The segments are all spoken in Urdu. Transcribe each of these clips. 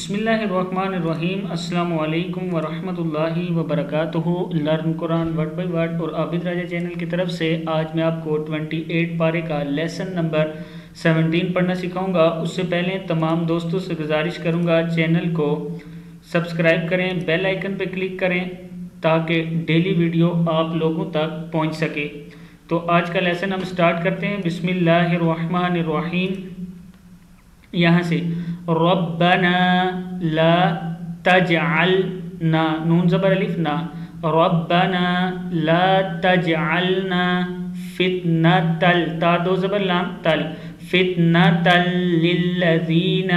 بسم اللہ الرحمن الرحیم۔ السلام علیکم ورحمۃ اللہ وبرکاتہ۔ Learn Quran word by word اور عابد راجہ چینل کی طرف سے آج میں آپ کو 28 پارے کا لیسن نمبر 17 پڑھنا سکھاؤں گا۔ اس سے پہلے تمام دوستوں سے گزارش کروں گا چینل کو سبسکرائب کریں، بیل آئیکن پہ کلک کریں تاکہ ڈیلی ویڈیو آپ لوگوں تک پہنچ سکے۔ تو آج کا لیسن ہم سٹارٹ کرتے ہیں۔ بسم اللہ الرحمن الرحیم۔ یہاں سے ربنا لا تجعلنا، نون زبر الف نا، ربنا لا تجعلنا فتنة، تا دو زبر لام تل، فتنة للذین،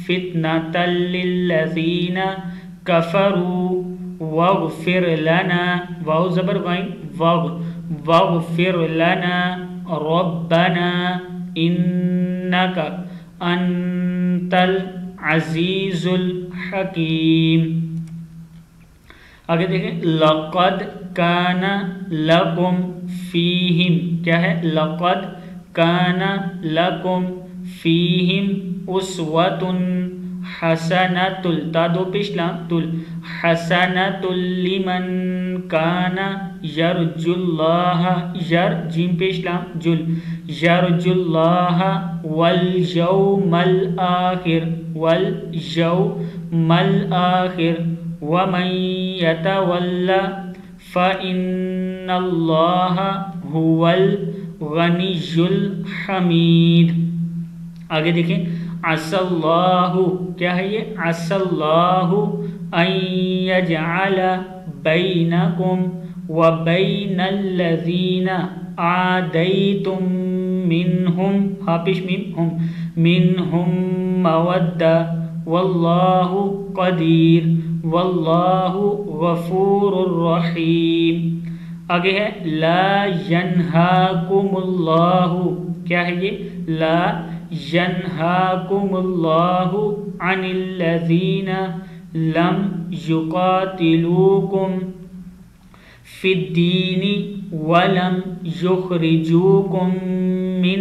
فتنة للذین کفروا واغفر لنا، واو زبر غین واغ، واغفر لنا ربنا انک انت العزیز الحکیم۔ آگے دیکھیں، لقد کان لکم فیہم، کیا ہے؟ لقد کان لکم فیہم اسوۃ حسنۃ، تا دو پیش لام تل، حسنۃ لمن کان یرجو اللہ، یر جیم پیش لام جل، یرجو اللہ والیوم الآخر، والیوم الآخر ومن یتول فإن اللہ هو الغنی الحمید۔ آگے دیکھیں، عسى اللہ، کیا ہے یہ؟ عسى اللہ ان یجعل بینکم وبین الذین عادیتم منہم، حافظ منہم، منہم مودہ واللہ قدیر واللہ غفور الرحیم۔ آگے ہے لا ینہاکم اللہ، کیا ہے یہ؟ لا ینہاکم اللہ عن الذین لم یقاتلوکم فی الدین ولم یخرجوکم من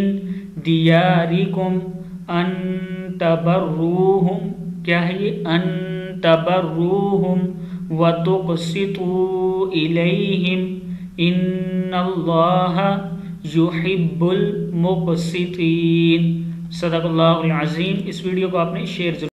دیارکم ان تبروہم، کیا ہے یہ؟ ان تبروہم وتقسطوا الیہم ان اللہ یحب المقسطین۔ صدق اللہ العظیم۔ اس ویڈیو کو آپ نے شیئر ضرور